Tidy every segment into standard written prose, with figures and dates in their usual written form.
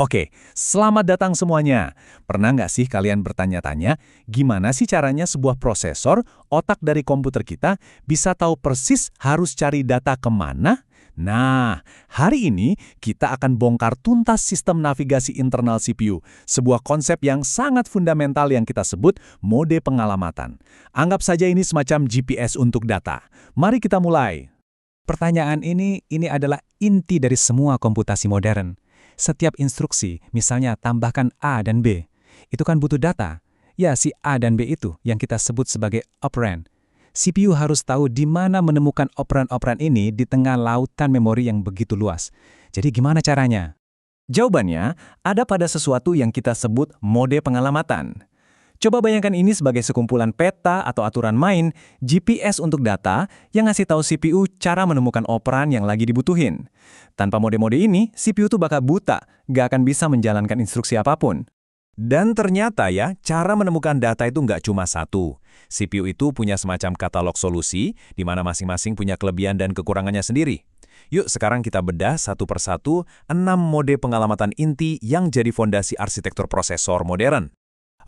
Oke, selamat datang semuanya. Pernah nggak sih kalian bertanya-tanya, gimana sih caranya sebuah prosesor, otak dari komputer kita, bisa tahu persis harus cari data kemana? Nah, hari ini kita akan bongkar tuntas sistem navigasi internal CPU, sebuah konsep yang sangat fundamental yang kita sebut mode pengalamatan. Anggap saja ini semacam GPS untuk data. Mari kita mulai. Pertanyaan ini adalah inti dari semua komputasi modern. Setiap instruksi, misalnya tambahkan A dan B, itu kan butuh data. Ya, si A dan B itu yang kita sebut sebagai operand. CPU harus tahu di mana menemukan operand-operand ini di tengah lautan memori yang begitu luas. Jadi gimana caranya? Jawabannya ada pada sesuatu yang kita sebut mode pengalamatan. Coba bayangkan ini sebagai sekumpulan peta atau aturan main GPS untuk data yang ngasih tahu CPU cara menemukan operan yang lagi dibutuhin. Tanpa mode-mode ini, CPU tuh bakal buta, nggak akan bisa menjalankan instruksi apapun. Dan ternyata ya, cara menemukan data itu nggak cuma satu. CPU itu punya semacam katalog solusi, di mana masing-masing punya kelebihan dan kekurangannya sendiri. Yuk sekarang kita bedah satu persatu 6 mode pengalamatan inti yang jadi fondasi arsitektur prosesor modern.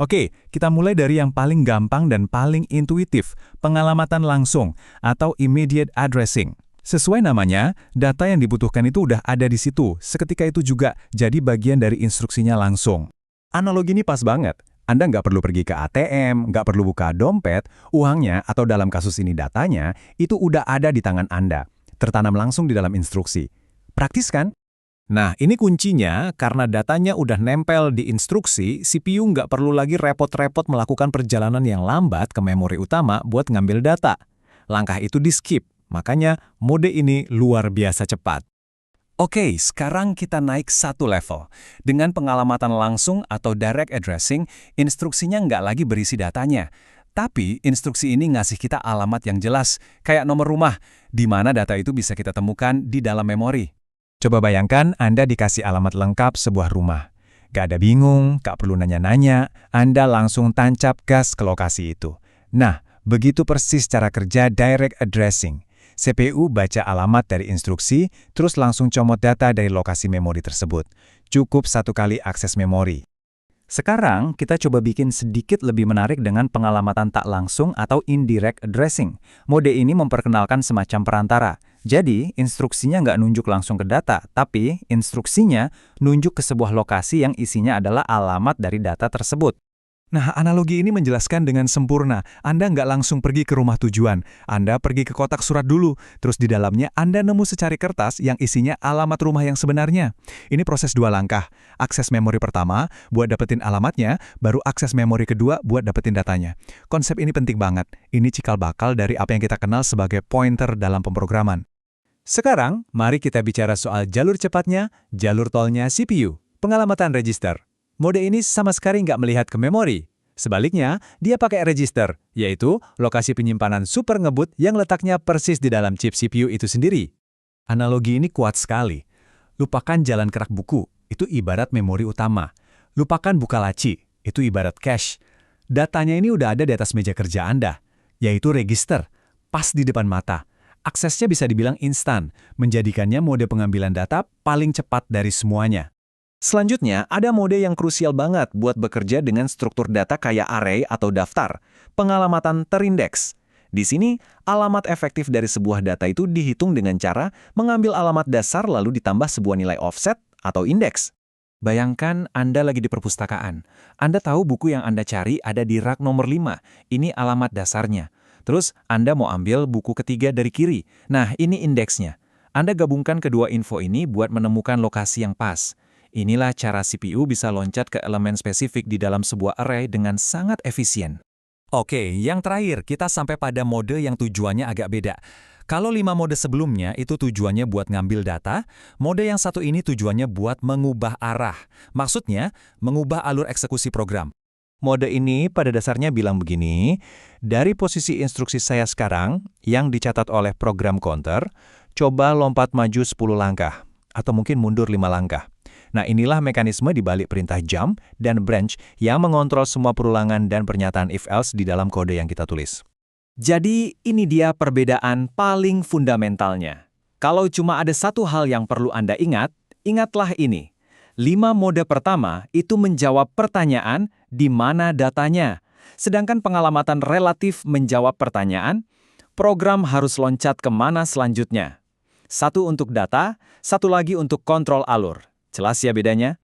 Oke, kita mulai dari yang paling gampang dan paling intuitif, pengalamatan langsung atau immediate addressing. Sesuai namanya, data yang dibutuhkan itu udah ada di situ, seketika itu juga jadi bagian dari instruksinya langsung. Analogi ini pas banget. Anda nggak perlu pergi ke ATM, nggak perlu buka dompet, uangnya atau dalam kasus ini datanya, itu udah ada di tangan Anda, tertanam langsung di dalam instruksi. Praktis kan? Nah, ini kuncinya karena datanya udah nempel di instruksi, CPU nggak perlu lagi repot-repot melakukan perjalanan yang lambat ke memori utama buat ngambil data. Langkah itu di-skip, makanya mode ini luar biasa cepat. Oke, sekarang kita naik satu level. Dengan pengalamatan langsung atau direct addressing, instruksinya nggak lagi berisi datanya. Tapi instruksi ini ngasih kita alamat yang jelas, kayak nomor rumah, di mana data itu bisa kita temukan di dalam memori. Coba bayangkan Anda dikasih alamat lengkap sebuah rumah. Gak ada bingung, gak perlu nanya-nanya, Anda langsung tancap gas ke lokasi itu. Nah, begitu persis cara kerja direct addressing. CPU baca alamat dari instruksi, terus langsung comot data dari lokasi memori tersebut. Cukup satu kali akses memori. Sekarang, kita coba bikin sedikit lebih menarik dengan pengalamatan tak langsung atau indirect addressing. Mode ini memperkenalkan semacam perantara. Jadi, instruksinya nggak nunjuk langsung ke data, tapi instruksinya nunjuk ke sebuah lokasi yang isinya adalah alamat dari data tersebut. Nah, analogi ini menjelaskan dengan sempurna. Anda nggak langsung pergi ke rumah tujuan. Anda pergi ke kotak surat dulu. Terus di dalamnya Anda nemu secari kertas yang isinya alamat rumah yang sebenarnya. Ini proses 2 langkah. Akses memori pertama buat dapetin alamatnya, baru akses memori kedua buat dapetin datanya. Konsep ini penting banget. Ini cikal bakal dari apa yang kita kenal sebagai pointer dalam pemrograman. Sekarang, mari kita bicara soal jalur cepatnya, jalur tolnya CPU, pengalamatan register. Mode ini sama sekali nggak melihat ke memori. Sebaliknya, dia pakai register, yaitu lokasi penyimpanan super ngebut yang letaknya persis di dalam chip CPU itu sendiri. Analogi ini kuat sekali. Lupakan jalan kerak buku, itu ibarat memori utama. Lupakan buka laci, itu ibarat cache. Datanya ini udah ada di atas meja kerja Anda, yaitu register, pas di depan mata. Aksesnya bisa dibilang instan, menjadikannya mode pengambilan data paling cepat dari semuanya. Selanjutnya, ada mode yang krusial banget buat bekerja dengan struktur data kayak array atau daftar, pengalamatan terindeks. Di sini, alamat efektif dari sebuah data itu dihitung dengan cara mengambil alamat dasar lalu ditambah sebuah nilai offset atau indeks. Bayangkan Anda lagi di perpustakaan. Anda tahu buku yang Anda cari ada di rak nomor 5. Ini alamat dasarnya. Terus, Anda mau ambil buku ketiga dari kiri. Nah, ini indeksnya. Anda gabungkan kedua info ini buat menemukan lokasi yang pas. Inilah cara CPU bisa loncat ke elemen spesifik di dalam sebuah array dengan sangat efisien. Oke, yang terakhir kita sampai pada mode yang tujuannya agak beda. Kalau 5 mode sebelumnya itu tujuannya buat ngambil data, mode yang satu ini tujuannya buat mengubah arah. Maksudnya, mengubah alur eksekusi program. Mode ini pada dasarnya bilang begini, dari posisi instruksi saya sekarang yang dicatat oleh program counter, coba lompat maju 10 langkah, atau mungkin mundur 5 langkah. Nah, inilah mekanisme di balik perintah jump dan branch yang mengontrol semua perulangan dan pernyataan if-else di dalam kode yang kita tulis. Jadi, ini dia perbedaan paling fundamentalnya. Kalau cuma ada satu hal yang perlu Anda ingat, ingatlah ini. 5 mode pertama itu menjawab pertanyaan di mana datanya. Sedangkan pengalamatan relatif menjawab pertanyaan, program harus loncat ke mana selanjutnya. Satu untuk data, satu lagi untuk kontrol alur. Jelas ya bedanya?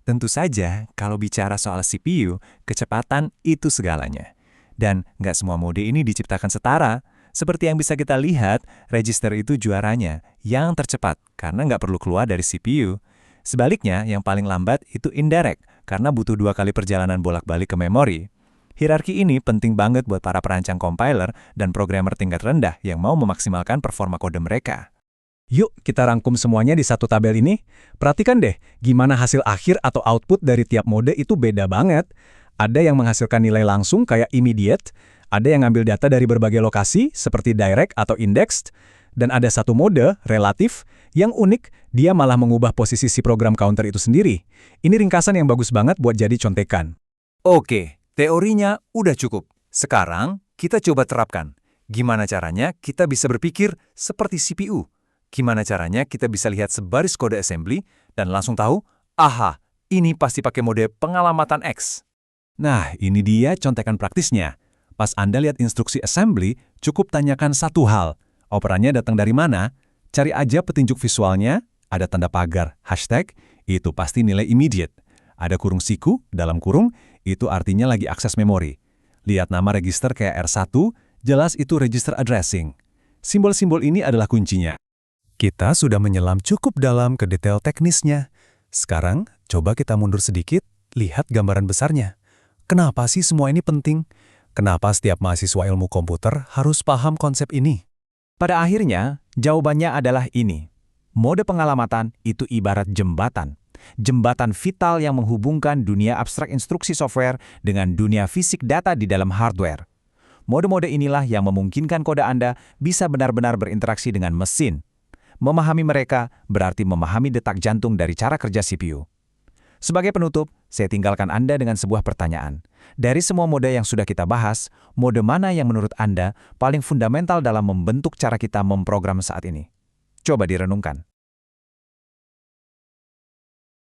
Tentu saja, kalau bicara soal CPU, kecepatan itu segalanya. Dan nggak semua mode ini diciptakan setara. Seperti yang bisa kita lihat, register itu juaranya, yang tercepat, karena nggak perlu keluar dari CPU. Sebaliknya, yang paling lambat itu indirect, karena butuh 2 kali perjalanan bolak-balik ke memori. Hierarki ini penting banget buat para perancang compiler dan programmer tingkat rendah yang mau memaksimalkan performa kode mereka. Yuk, kita rangkum semuanya di satu tabel ini. Perhatikan deh, gimana hasil akhir atau output dari tiap mode itu beda banget. Ada yang menghasilkan nilai langsung kayak immediate, ada yang ngambil data dari berbagai lokasi seperti direct atau indexed, dan ada satu mode, relatif, yang unik, dia malah mengubah posisi si program counter itu sendiri. Ini ringkasan yang bagus banget buat jadi contekan. Oke, teorinya udah cukup. Sekarang kita coba terapkan. Gimana caranya kita bisa berpikir seperti CPU? Gimana caranya kita bisa lihat sebaris kode assembly dan langsung tahu, aha, ini pasti pakai mode pengalamatan X. Nah, ini dia contekan praktisnya. Pas Anda lihat instruksi assembly, cukup tanyakan satu hal. Operannya datang dari mana? Cari aja petunjuk visualnya, ada tanda pagar, hashtag, itu pasti nilai immediate. Ada kurung siku, dalam kurung, itu artinya lagi akses memori. Lihat nama register kayak R1, jelas itu register addressing. Simbol-simbol ini adalah kuncinya. Kita sudah menyelam cukup dalam ke detail teknisnya. Sekarang, coba kita mundur sedikit, lihat gambaran besarnya. Kenapa sih semua ini penting? Kenapa setiap mahasiswa ilmu komputer harus paham konsep ini? Pada akhirnya, jawabannya adalah ini. Mode pengalamatan itu ibarat jembatan. Jembatan vital yang menghubungkan dunia abstrak instruksi software dengan dunia fisik data di dalam hardware. Mode-mode inilah yang memungkinkan kode Anda bisa benar-benar berinteraksi dengan mesin. Memahami mereka berarti memahami detak jantung dari cara kerja CPU. Sebagai penutup, saya tinggalkan Anda dengan sebuah pertanyaan. Dari semua mode yang sudah kita bahas, mode mana yang menurut Anda paling fundamental dalam membentuk cara kita memprogram saat ini? Coba direnungkan.